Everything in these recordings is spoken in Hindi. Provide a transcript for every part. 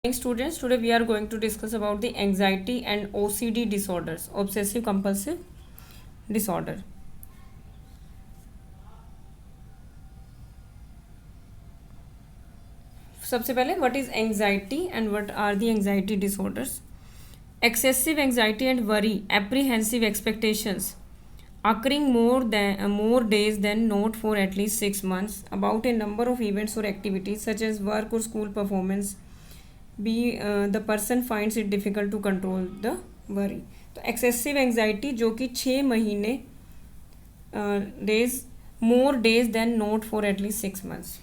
Students, today we are going to discuss about the anxiety and OCD disorders, obsessive compulsive disorder. सबसे पहले what is anxiety and what are the anxiety disorders? Excessive anxiety and worry, apprehensive expectations occurring more days than not for at least 6 months about a number of events or activities such as work or school performance. The person finds it difficult to control the worry. तो एक्सेसिव एंग्जाइटी जो कि 6 महीने days more days than not for at least 6 months,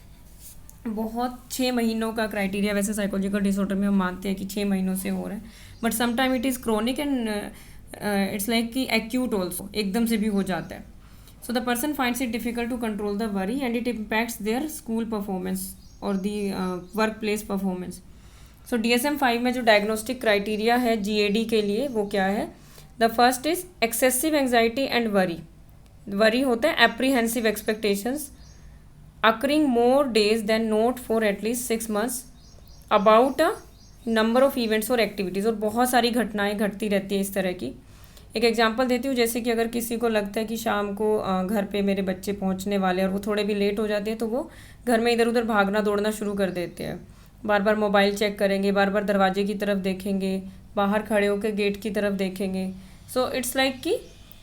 बहुत 6 महीनों का क्राइटेरिया वैसे साइकोलॉजिकल डिसऑर्डर में हम मानते हैं कि 6 महीनों से हो रहा है, but sometime it is chronic and it's like कि एक्यूट ऑल्सो, एकदम से भी हो जाता है. So the person finds it difficult to control the worry and it impacts their school performance और the work place performance. So DSM-5 में जो डायग्नोस्टिक क्राइटेरिया है GAD के लिए वो क्या है? The first is excessive anxiety and worry. Worry होता है apprehensive expectations occurring more days than not for at least 6 months about a number of events और एक्टिविटीज़, और बहुत सारी घटनाएं घटती रहती है इस तरह की. एक एग्जांपल देती हूँ, जैसे कि अगर किसी को लगता है कि शाम को घर पे मेरे बच्चे पहुँचने वाले और वो थोड़े भी लेट हो जाते हैं तो वो घर में इधर उधर भागना दौड़ना शुरू कर देते हैं, बार बार मोबाइल चेक करेंगे, बार बार दरवाजे की तरफ देखेंगे, बाहर खड़े होकर गेट की तरफ देखेंगे. सो इट्स लाइक कि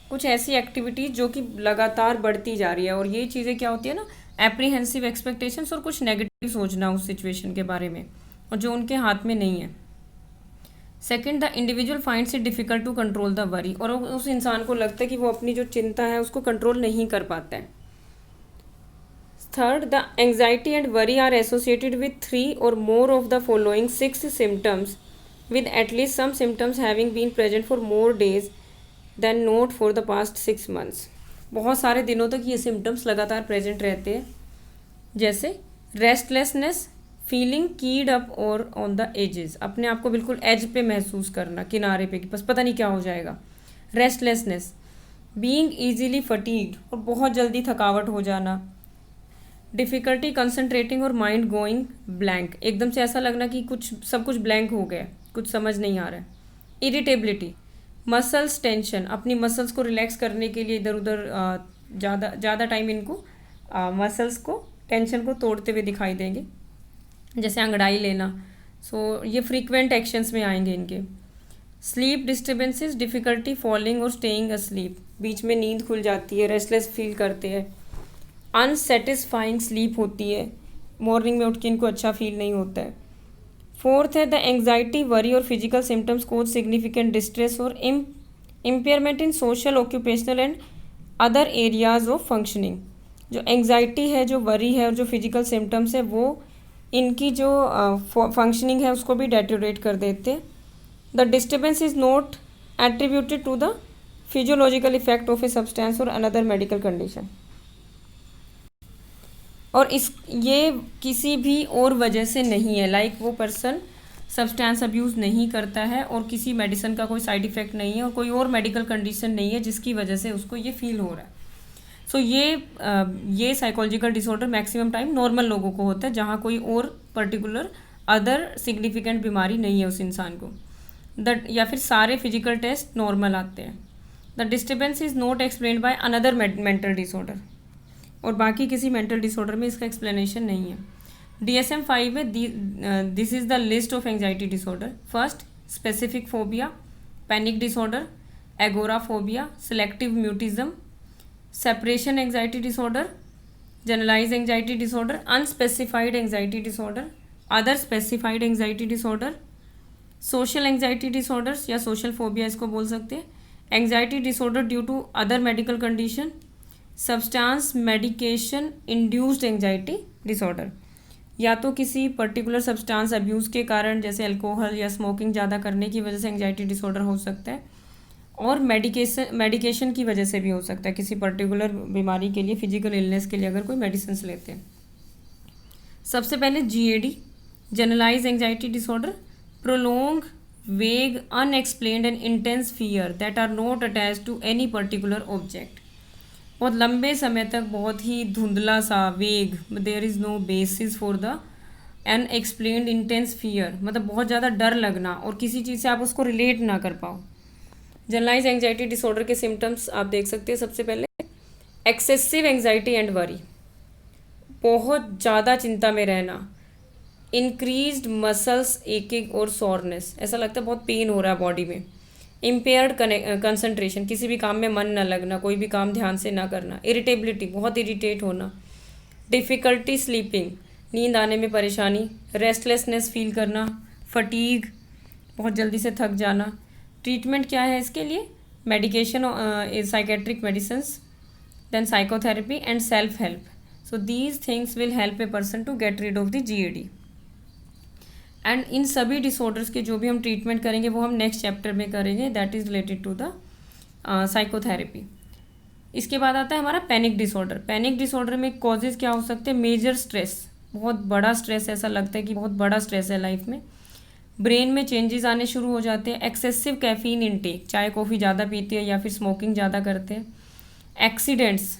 कुछ ऐसी एक्टिविटीज़ जो कि लगातार बढ़ती जा रही है, और ये चीज़ें क्या होती है ना, एप्रीहेंसिव एक्सपेक्टेशंस और कुछ नेगेटिव सोचना उस सिचुएशन के बारे में और जो उनके हाथ में नहीं है. Second, the individual finds it difficult to control the worry, और उस इंसान को लगता है कि वो अपनी जो चिंता है उसको कंट्रोल नहीं कर पाता है. Third, the anxiety and worry are associated with 3 or more of the following 6 symptoms, with at least some symptoms having been present for more days than not for the past 6 months. बहुत सारे दिनों तक ये सिम्टम्स लगातार प्रेजेंट रहते हैं, जैसे रेस्टलेसनेस, फीलिंग कीड अप और ऑन द एजेस, अपने आप को बिल्कुल एज पे महसूस करना, किनारे पे, बस पता नहीं क्या हो जाएगा. रेस्टलेसनेस, बीइंग ईजीली फटीग्ड, और बहुत जल्दी थकावट हो जाना. डिफ़िकल्टी कंसंट्रेटिंग और माइंड गोइंग ब्लैंक, एकदम से ऐसा लगना कि सब कुछ ब्लैंक हो गया, कुछ समझ नहीं आ रहा है. इरिटेबिलिटी, मसल्स टेंशन, अपनी मसल्स को रिलैक्स करने के लिए इधर उधर ज़्यादा टाइम इनको मसल्स को टेंशन को तोड़ते हुए दिखाई देंगे, जैसे अंगड़ाई लेना. सो ये फ्रीक्वेंट एक्शंस में आएंगे इनके. स्लीप डिस्टर्बेंसेस, डिफ़िकल्टी फॉलिंग और स्टेइंग अस्लीप, बीच में नींद खुल जाती है, रेस्टलेस फील करते हैं. अनसेटिस्फाइंग स्लीप होती है, मॉर्निंग में उठ के इनको अच्छा फील नहीं होता है. फोर्थ है द एंग्जाइटी, वरी और फिजिकल सिम्टम्स कोज सिग्निफिकेंट डिस्ट्रेस और impairment in social, occupational and other areas of functioning. जो एंग्जाइटी है, जो वरी है और जो फिजिकल सिम्टम्स है, वो इनकी जो फंक्शनिंग है उसको भी डेटोरेट कर देते हैं. The disturbance is not attributed to the physiological effect of a substance और अनदर मेडिकल कंडीशन, और ये किसी भी और वजह से नहीं है. लाइक वो पर्सन सब्सटेंस अब्यूज़ नहीं करता है और किसी मेडिसिन का कोई साइड इफ़ेक्ट नहीं है और कोई और मेडिकल कंडीशन नहीं है जिसकी वजह से उसको ये फील हो रहा है. सो ये psychological disorder maximum time normal लोगों को होता है, जहाँ कोई और पर्टिकुलर अदर सिग्निफिकेंट बीमारी नहीं है उस इंसान को. या फिर सारे फिजिकल टेस्ट नॉर्मल आते हैं. The disturbance is not explained by another mental disorder, और बाकी किसी मेंटल डिसऑर्डर में इसका एक्सप्लेनेशन नहीं है. DSM-5 में this is the list of anxiety disorder. First, specific phobia, panic disorder, agoraphobia, selective mutism, separation anxiety disorder, generalize anxiety disorder, unspecified anxiety disorder, other specified anxiety disorder, social anxiety disorders या सोशल फोबिया इसको बोल सकते हैं, anxiety disorder due to other medical condition, substance medication induced anxiety disorder, या तो किसी पर्टिकुलर सब्सटेंस अब्यूज़ के कारण, जैसे अल्कोहल या स्मोकिंग ज़्यादा करने की वजह से एंग्जाइटी डिसऑर्डर हो सकता है, और मेडिकेशन की वजह से भी हो सकता है, किसी पर्टिकुलर बीमारी के लिए, फिजिकल इलनेस के लिए अगर कोई मेडिसिन लेते हैं. सबसे पहले GAD, generalize anxiety disorder, prolong vague unexplained and intense fear that are not attached to any particular object, बहुत लंबे समय तक बहुत ही धुंधला सा vague, there is no basis for the unexplained intense fear, मतलब बहुत ज़्यादा डर लगना और किसी चीज़ से आप उसको रिलेट ना कर पाओ। जनरलाइज एंग्जाइटी डिसऑर्डर के सिम्टम्स आप देख सकते हैं। सबसे पहले एक्सेसिव एंग्जाइटी एंड वरी, बहुत ज़्यादा चिंता में रहना। इंक्रीज्ड मसल्स एकिंग और सोरनेस, ऐसा लगता है बहुत पेन हो रहा है बॉडी में। इम्पेयर्ड कंसंट्रेशन, किसी भी काम में मन न लगना, कोई भी काम ध्यान से ना करना। इरिटेबिलिटी, बहुत इरिटेट होना। डिफ़िकल्टी स्लीपिंग, नींद आने में परेशानी। रेस्टलेसनेस फील करना। फटीग, बहुत जल्दी से थक जाना। ट्रीटमेंट क्या है इसके लिए? Medication, psychiatric medicines, then psychotherapy and self help. So these things will help a person to get rid of the GAD. And in सभी डिसऑर्डर्स के जो भी हम ट्रीटमेंट करेंगे वो हम नेक्स्ट चैप्टर में करेंगे, that is related to the psychotherapy. इसके बाद आता है हमारा पैनिक डिसऑर्डर. पैनिक डिसऑर्डर में कॉजेज़ क्या हो सकते हैं? मेजर स्ट्रेस, बहुत बड़ा स्ट्रेस, ऐसा लगता है कि बहुत बड़ा स्ट्रेस है लाइफ में. ब्रेन में चेंजेस आने शुरू हो जाते हैं. एक्सेसिव कैफीन इनटेक, चाय कॉफ़ी ज़्यादा पीते हैं या फिर स्मोकिंग ज़्यादा करते हैं. एक्सीडेंट्स,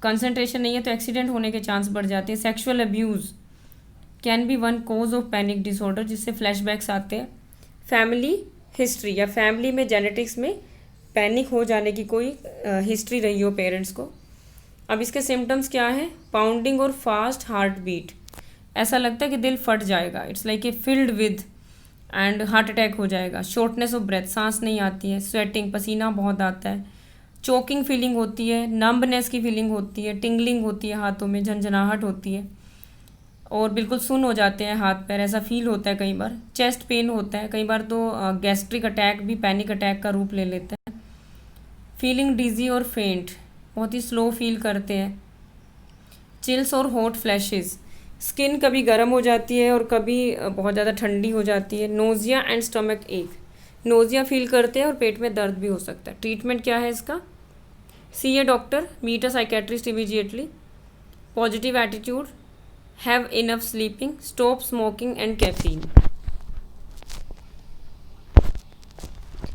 कंसंट्रेशन नहीं है तो एक्सीडेंट होने के चांस बढ़ जाते हैं. Sexual abuse can be one cause of panic disorder, जिससे फ्लैशबैक्स आते हैं. फैमिली हिस्ट्री या फैमिली में जेनेटिक्स में पैनिक हो जाने की कोई हिस्ट्री रही हो पेरेंट्स को. अब इसके सिम्टम्स क्या है? पाउंडिंग और फास्ट हार्ट बीट, ऐसा लगता है कि दिल फट जाएगा. It's like a filled with and heart attack हो जाएगा. शॉर्टनेस ऑफ ब्रेथ, सांस नहीं आती है. स्वेटिंग, पसीना बहुत आता है. चोकिंग फीलिंग होती है. नम्बनेस की फीलिंग होती है. टिंगलिंग होती है हाथों में, झंझनाहट होती है और बिल्कुल सुन्न हो जाते हैं हाथ पैर, ऐसा फील होता है कई बार. चेस्ट पेन होता है, कई बार तो गैस्ट्रिक अटैक भी पैनिक अटैक का रूप ले लेता है. फीलिंग डिजी और फेंट, बहुत ही स्लो फील करते हैं. चिल्स और हॉट फ्लैशेस, स्किन कभी गर्म हो जाती है और कभी बहुत ज़्यादा ठंडी हो जाती है. नोज़िया एंड स्टमक एक, नोज़िया फील करते हैं और पेट में दर्द भी हो सकता है. ट्रीटमेंट क्या है इसका? See a doctor, meet a psychiatrist immediately. Positive attitude, have enough sleeping, stop smoking and caffeine.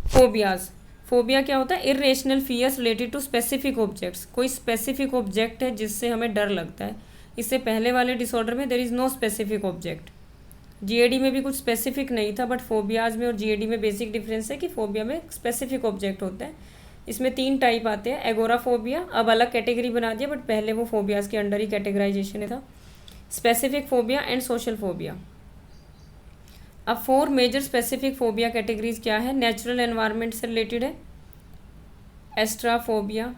Phobias, phobia क्या होता है? Irrational fears related to specific objects, कोई स्पेसिफिक ऑब्जेक्ट है जिससे हमें डर लगता है. इससे पहले वाले डिसऑर्डर में there is no specific object. GAD में भी कुछ स्पेसिफिक नहीं था, बट फोबियाज में और जीएडी में बेसिक डिफरेंस है कि फोबिया में स्पेसिफिक ऑब्जेक्ट होता है. इसमें 3 टाइप आते हैं. एगोराफोबिया, अब अलग कैटेगरी बना दिया, बट पहले वो फोबियाज के अंडर ही कैटेगराइजेशन था. Specific phobia and social phobia. अब 4 मेजर स्पेसिफिक फोबिया कैटेगरीज क्या है? नेचुरल एनवायरनमेंट से रिलेटेड है. एस्ट्राफोबिया,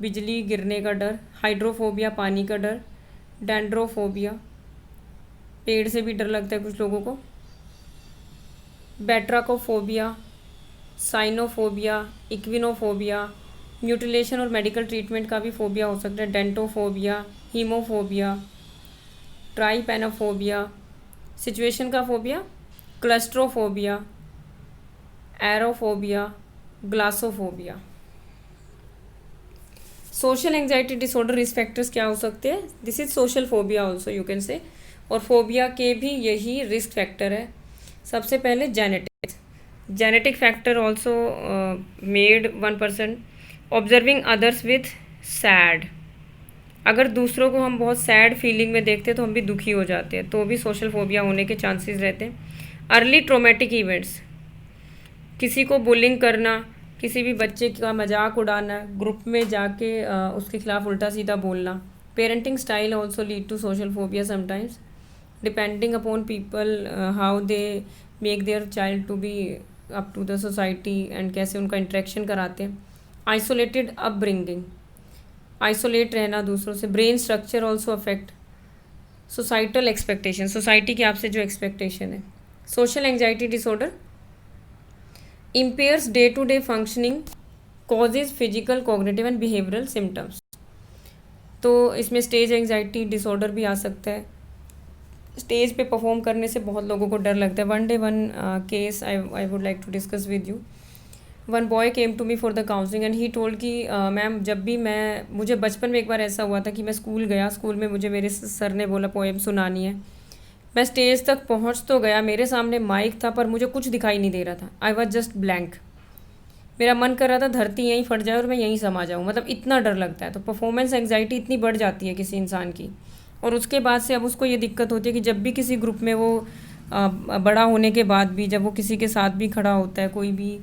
बिजली गिरने का डर. हाइड्रोफोबिया, पानी का डर. डेंड्रोफोबिया, पेड़ से भी डर लगता है कुछ लोगों को. Batrachophobia, cynophobia, equinophobia. म्यूटिलेशन और मेडिकल ट्रीटमेंट का भी फोबिया हो सकता है. Dentophobia, haemophobia, trypanophobia. सिचुएशन का phobia, claustrophobia, aerophobia, glossophobia. Social anxiety disorder risk factors क्या हो सकते हैं? This is social phobia also you can say. और फोबिया के भी यही रिस्क फैक्टर है. सबसे पहले genetics. Genetic factor also made 1%. Observing others with sad, अगर दूसरों को हम बहुत सैड फीलिंग में देखते हैं तो हम भी दुखी हो जाते हैं, तो भी सोशल फोबिया होने के चांसेस रहते हैं. अर्ली ट्रोमेटिक इवेंट्स, किसी को बुलिंग करना, किसी भी बच्चे का मजाक उड़ाना, ग्रुप में जाके उसके खिलाफ उल्टा सीधा बोलना. Parenting style also lead to social phobia sometimes, depending upon people how they make their child to be up to the society and कैसे उनका इंटरेक्शन कराते हैं. आइसोलेटेड अपब्रिंगिंग, आइसोलेट रहना दूसरों से. Brain structure also affect. Societal expectation, society के आपसे जो एक्सपेक्टेशन है. Social anxiety disorder impairs day to day functioning, causes physical cognitive and behavioural symptoms. तो इसमें स्टेज एंग्जाइटी डिसऑर्डर भी आ सकता है. स्टेज पे परफॉर्म करने से बहुत लोगों को डर लगता है. One case I would like to discuss with you. One boy came to me for the counselling and he told कि मैम, जब भी मुझे बचपन में एक बार ऐसा हुआ था कि मैं स्कूल गया, स्कूल में मुझे मेरे सर ने बोला पोएम सुनानी है. मैं स्टेज तक पहुंच तो गया, मेरे सामने माइक था पर मुझे कुछ दिखाई नहीं दे रहा था. I was just blank. मेरा मन कर रहा था धरती यहीं फट जाए और मैं यहीं समा जाऊँ, मतलब इतना डर लगता है. तो परफॉर्मेंस एंग्जाइटी इतनी बढ़ जाती है किसी इंसान की. और उसके बाद से अब उसको ये दिक्कत होती है कि जब भी किसी ग्रुप में वो बड़ा होने के बाद भी जब वो किसी के साथ भी खड़ा होता है, कोई भी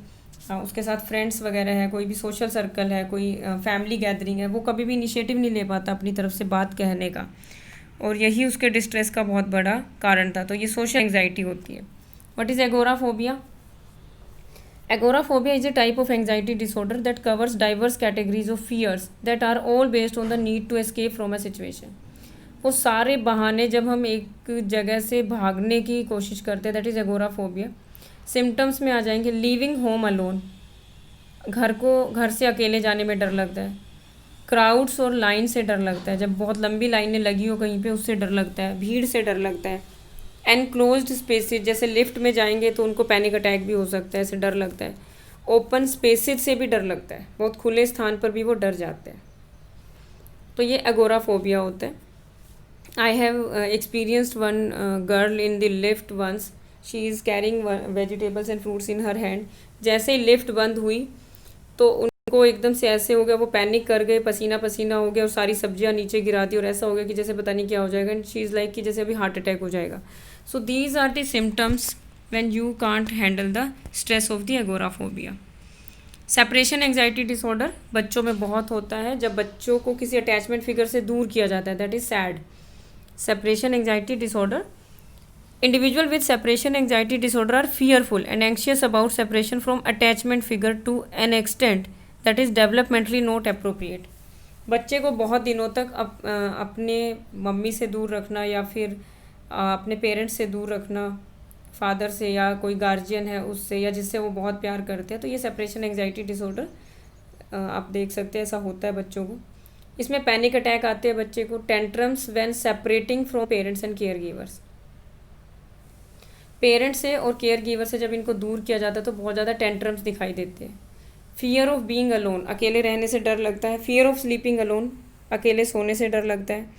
उसके साथ फ्रेंड्स वगैरह है, कोई भी सोशल सर्कल है, कोई फैमिली गैदरिंग है, वो कभी भी इनिशिएटिव नहीं ले पाता अपनी तरफ से बात कहने का, और यही उसके डिस्ट्रेस का बहुत बड़ा कारण था। तो ये सोशल एंग्जाइटी होती है। What is agoraphobia? Agoraphobia is a type of anxiety disorder that covers diverse categories of fears that are all based on the need to escape from a situation. वो सारे बहाने जब हम एक जगह से भागने की कोशिश करते हैं, दैट इज़ एगोराफोबिया। सिम्टम्स में आ जाएंगे लीविंग होम अलोन, घर से अकेले जाने में डर लगता है। क्राउड्स और लाइन से डर लगता है, जब बहुत लंबी लाइनें लगी हो कहीं पे उससे डर लगता है। भीड़ से डर लगता है। एनक्लोज्ड स्पेसेस, जैसे लिफ्ट में जाएंगे तो उनको पैनिक अटैक भी हो सकता है, ऐसे डर लगता है। ओपन स्पेसेस से भी डर लगता है, बहुत खुले स्थान पर भी वो डर जाते हैं। तो ये एगोराफोबिया होता है। I have experienced one girl in the lift once, she is carrying vegetables and fruits in her hand. जैसे ही लिफ्ट बंद हुई तो उनको एकदम से ऐसे हो गया, वो पैनिक कर गए, पसीना पसीना हो गया और सारी सब्जियां नीचे गिरा दी, और ऐसा हो गया कि जैसे पता नहीं क्या हो जाएगा, एंड शी इज़ लाइक कि जैसे अभी हार्ट अटैक हो जाएगा। So these are the symptoms when you can't handle the stress of the agoraphobia. Separation anxiety disorder बच्चों में बहुत होता है, जब बच्चों को किसी अटैचमेंट फिगर से दूर किया जाता है, that is sad. Separation anxiety disorder, individual with separation anxiety disorder are fearful and anxious about separation from attachment figure to an extent that is developmentally not appropriate. बच्चे को बहुत दिनों तक अपने मम्मी से दूर रखना या फिर अपने पेरेंट्स से दूर रखना, फादर से या कोई गार्जियन है उससे या जिससे वो बहुत प्यार करते हैं, तो ये सेपरेशन एंग्जाइटी डिसऑर्डर आप देख सकते हैं, ऐसा होता है बच्चों को। इसमें पैनिक अटैक आते हैं बच्चे को। Tantrums when separating from parents and care givers, parents से और केयर गिवर से जब इनको दूर किया जाता है तो बहुत ज़्यादा टेंट्रम्स दिखाई देते हैं। फियर ऑफ बीइंग अलोन, अकेले रहने से डर लगता है। फियर ऑफ स्लीपिंग अलोन, अकेले सोने से डर लगता है।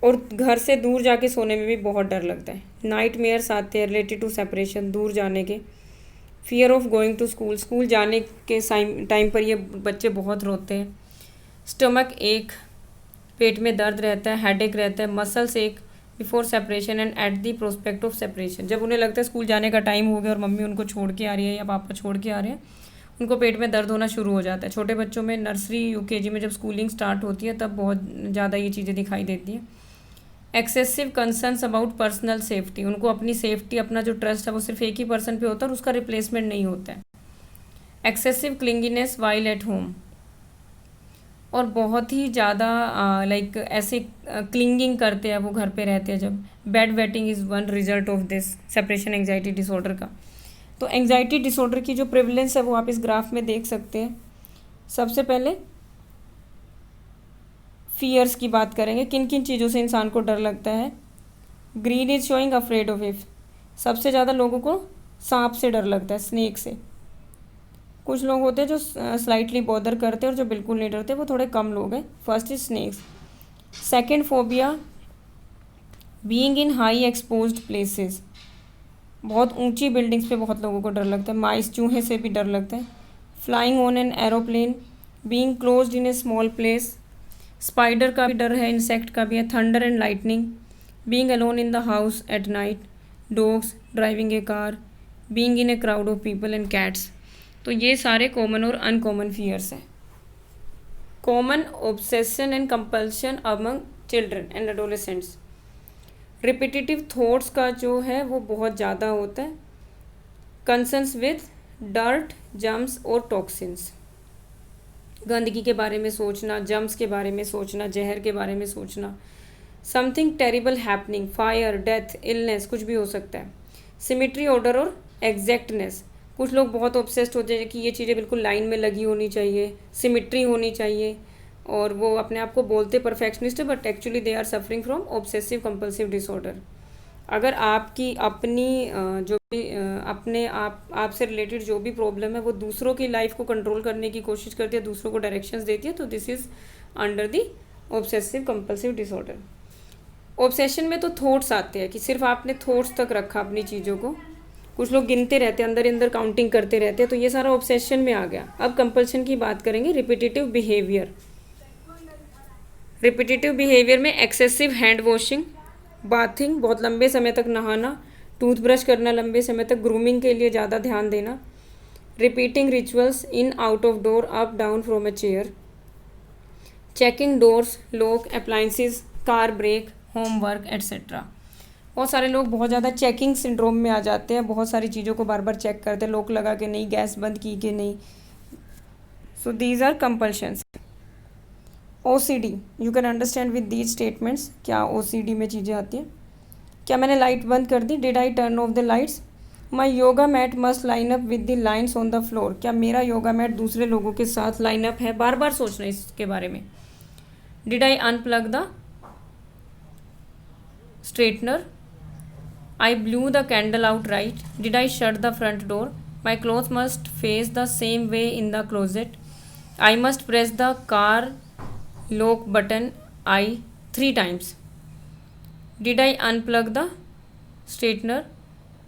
और घर से दूर जाके सोने में भी बहुत डर लगता है। नाइट मेयर्स आते हैं रिलेटेड टू सेपरेशन, दूर जाने के। Fear of going to school, school जाने के टाइम पर ये बच्चे बहुत रोते हैं। स्टमक एक, पेट में दर्द रहता है, हेडेक रहता है। मसल्स एक before separation and at the prospect of separation, जब उन्हें लगता है स्कूल जाने का टाइम हो गया और मम्मी उनको छोड़ के आ रही है या पापा छोड़ के आ रहे हैं, उनको पेट में दर्द होना शुरू हो जाता है। छोटे बच्चों में नर्सरी यूकेजी में जब स्कूलिंग स्टार्ट होती है तब बहुत ज़्यादा ये चीज़ें दिखाई देती हैं। Excessive concerns about personal safety, उनको अपनी सेफ्टी, अपना जो ट्रस्ट है वो सिर्फ एक ही पर्सन पे होता है और उसका रिप्लेसमेंट नहीं होता है। एक्सेसिव क्लिंगीनेस वाइल एट होम, और बहुत ही ज़्यादा लाइक ऐसे क्लिंगिंग करते हैं वो घर पे रहते हैं जब। Bed wetting is one result of this separation anxiety disorder का। तो एंग्जाइटी डिसऑर्डर की जो प्रेवलेंस है वो आप इस ग्राफ में देख सकते हैं। सबसे पहले फियर्स की बात करेंगे, किन किन चीज़ों से इंसान को डर लगता है। Green is showing afraid of if, सबसे ज़्यादा लोगों को सांप से डर लगता है, स्नेक से। कुछ लोग होते हैं जो स्लाइटली बॉदर करते हैं और जो बिल्कुल नहीं डरते, वो थोड़े कम लोग हैं। First is snakes. Second phobia being in high exposed places, बहुत ऊंची बिल्डिंग्स पे बहुत लोगों को डर लगता है। माइस, चूहे से भी डर लगता है। Flying on an aeroplane, being closed in A small place, spider का भी डर है, इंसेक्ट का भी है। Thunder and lightning, being alone in the house at night, dogs, driving A car, being in a crowd of people and cats. तो ये सारे कॉमन और अनकॉमन फियर्स हैं। Common obsession and compulsion among children and adolescents, repetitive thoughts का जो है वो बहुत ज़्यादा होता है। कंसर्न्स विद डर्ट, जम्स और टॉक्सिन्स, गंदगी के बारे में सोचना, जम्स के बारे में सोचना, जहर के बारे में सोचना। Something terrible happening, fire, death, illness, कुछ भी हो सकता है। सिमेट्री, ऑर्डर और एग्जैक्टनेस, कुछ लोग बहुत ऑब्सेस्ड होते हैं कि ये चीज़ें बिल्कुल लाइन में लगी होनी चाहिए, सिमेट्री होनी चाहिए, और वो अपने आप को बोलते परफेक्शनिस्ट है, but actually they are suffering from obsessive compulsive disorder. अगर आपकी अपनी जो भी अपने आप से रिलेटेड जो भी प्रॉब्लम है वो दूसरों की लाइफ को कंट्रोल करने की कोशिश करती है, दूसरों को डायरेक्शंस देती है, तो this is under the obsessive compulsive disorder. Obsession में तो थॉट्स आते हैं कि सिर्फ आपने थॉट्स तक रखा अपनी चीज़ों को। कुछ लोग गिनते रहते हैं, अंदर अंदर काउंटिंग करते रहते हैं, तो ये सारा ऑब्सेशन में आ गया। अब कंपल्शन की बात करेंगे, रिपीटेटिव बिहेवियर। रिपीटेटिव बिहेवियर में एक्सेसिव हैंड वॉशिंग, बाथिंग, बहुत लंबे समय तक नहाना, टूथब्रश करना लंबे समय तक, ग्रूमिंग के लिए ज़्यादा ध्यान देना, repeating rituals in out of door, up down from a chair, checking doors, lock, appliances, car brake, homework etcetera. बहुत सारे लोग बहुत ज़्यादा चेकिंग सिंड्रोम में आ जाते हैं, बहुत सारी चीज़ों को बार बार चेक करते हैं, लॉक लगा के नहीं, गैस बंद की कि नहीं। So these are compulsions. OCD, you can understand with these statements. क्या OCD में चीज़ें आती हैं? क्या मैंने लाइट बंद कर दी? Did I turn off the lights? My yoga mat must line up with the lines on the floor. क्या मेरा योगा मैट दूसरे लोगों के साथ लाइन अप है? बार बार सोचना इसके बारे में। Did I unplug the straightener? I blew the candle out right? Did I shut the front door? My cloth must face the same way in the closet? I must press the car lock button I 3 times? Did I unplug the straightener?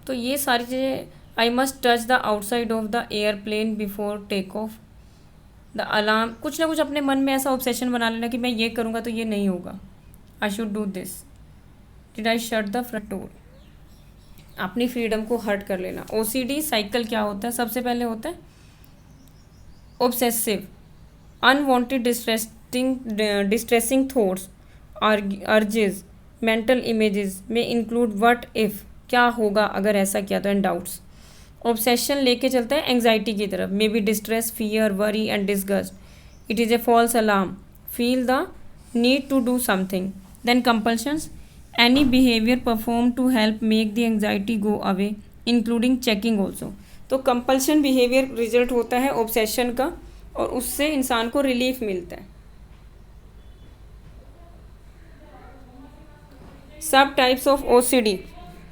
तो ये सारी चीज़ें। I must touch the outside of the airplane before take off. The alarm, कुछ ना कुछ अपने मन में ऐसा ऑब्सेशन बना लेना कि मैं ये करूँगा तो ये नहीं होगा। I should do this. Did I shut the front door? अपनी फ्रीडम को हर्ट कर लेना। OCD साइकिल क्या होता है? सबसे पहले होता है obsessive, unwanted distressing thoughts, urges, mental images में इंक्लूड व्हाट इफ, क्या होगा अगर ऐसा किया तो, एंड डाउट्स। ऑब्सेशन लेके चलता है एंग्जाइटी की तरफ, may be distress, fear, worry and disgust. It is a false alarm, feel the need to do something. Then compulsions, any behaviour perform to help make the anxiety go away including checking also. तो कंपल्शन बिहेवियर रिजल्ट होता है ऑब्सेशन का, और उससे इंसान को रिलीफ मिलता है। सब टाइप्स ऑफ OCD,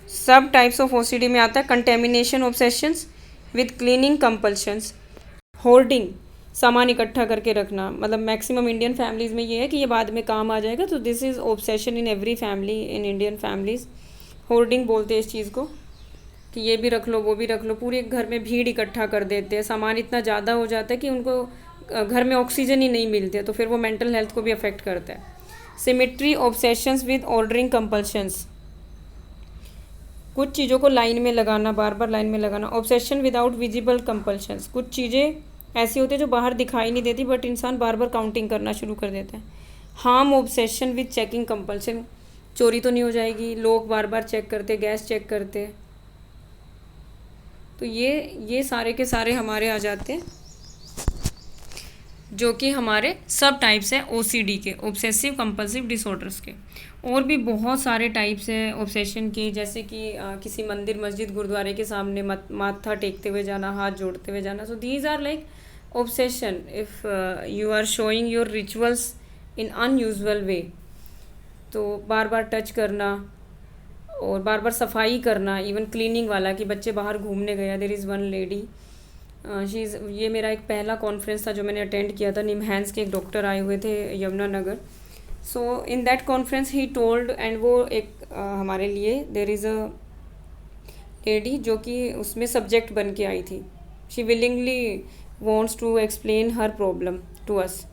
सब टाइप्स ऑफ OCD में आता है contamination obsessions with cleaning compulsions, hoarding, सामान इकट्ठा करके रखना, मतलब मैक्सिमम इंडियन फैमिलीज़ में ये है कि ये बाद में काम आ जाएगा, तो this is obsession in every family in Indian families. Hoarding बोलते हैं इस चीज़ को, कि ये भी रख लो वो भी रख लो, पूरे घर में भीड़ इकट्ठा कर देते हैं, सामान इतना ज़्यादा हो जाता है कि उनको घर में ऑक्सीजन ही नहीं मिलती है, तो फिर वो मेंटल हेल्थ को भी अफेक्ट करता है। Symmetry obsessions with ordering compulsions, कुछ चीज़ों को लाइन में लगाना, बार बार लाइन में लगाना। ऑब्सेशन विदाउट विजिबल कंपल्शंस, कुछ चीज़ें ऐसी होती है जो बाहर दिखाई नहीं देती बट इंसान बार बार काउंटिंग करना शुरू कर देता है। Harm obsession with checking compulsion, चोरी तो नहीं हो जाएगी, लोग बार बार चेक करते, गैस चेक करते, तो ये सारे के सारे हमारे आ जाते हैं, जो कि हमारे सब टाइप्स हैं OCD के, ऑब्सेसिव कंपल्सिव डिसऑर्डर्स के। और भी बहुत सारे टाइप्स हैं ऑब्सेशन के, जैसे कि किसी मंदिर, मस्जिद, गुरुद्वारे के सामने माथा टेकते हुए जाना, हाथ जोड़ते हुए जाना। So these are like obsession if you are showing your rituals in unusual way. तो बार बार टच करना और बार बार सफाई करना, इवन क्लीनिंग वाला, कि बच्चे बाहर घूमने गया, देयर इज़ वन लेडी, ये मेरा एक पहला कॉन्फ्रेंस था जो मैंने अटेंड किया था, निमहैंस के एक डॉक्टर आए हुए थे Yamunanagar. So in that conference he told, and वो एक हमारे लिए देयर इज़ अ लेडी जो कि उसमें सब्जेक्ट बन के आई थी, she willingly wants to explain her problem to us.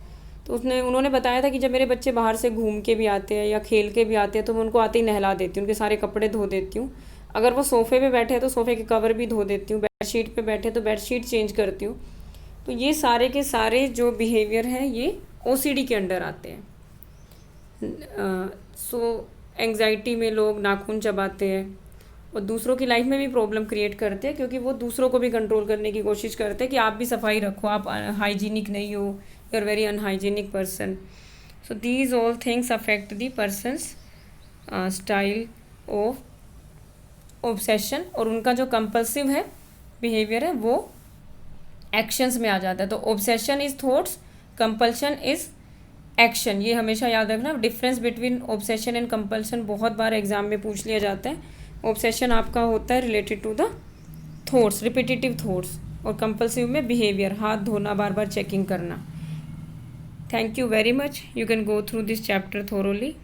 तो उन्होंने बताया था कि जब मेरे बच्चे बाहर से घूम के भी आते हैं या खेल के भी आते हैं तो मैं उनको आते ही नहला देती हूँ, उनके सारे कपड़े धो देती हूँ। अगर वो सोफ़े पे बैठे हैं तो सोफ़े के कवर भी धो देती हूँ, बेडशीट पे बैठे तो बेडशीट चेंज करती हूँ। तो ये सारे के सारे जो बिहेवियर हैं ये OCD के अंडर आते हैं। सो एंग्जाइटी में लोग नाखून चबाते हैं और दूसरों की लाइफ में भी प्रॉब्लम क्रिएट करते हैं, क्योंकि वो दूसरों को भी कंट्रोल करने की कोशिश करते हैं कि आप भी सफाई रखो, आप हाइजीनिक नहीं हो, you are very unhygienic person. So these all things affect the person's style of obsession, और उनका जो कंपल्सिव है बिहेवियर है वो एक्शंस में आ जाता है। तो obsession is thoughts, compulsion is action, ये हमेशा याद रखना। Difference between obsession and compulsion बहुत बार एग्जाम में पूछ लिया जाता है। ऑब्सेशन आपका होता है related to the thoughts, repetitive thoughts, और कंपल्सिव में बिहेवियर, हाथ धोना, बार बार चेकिंग करना। Thank you very much, you can go through this chapter thoroughly.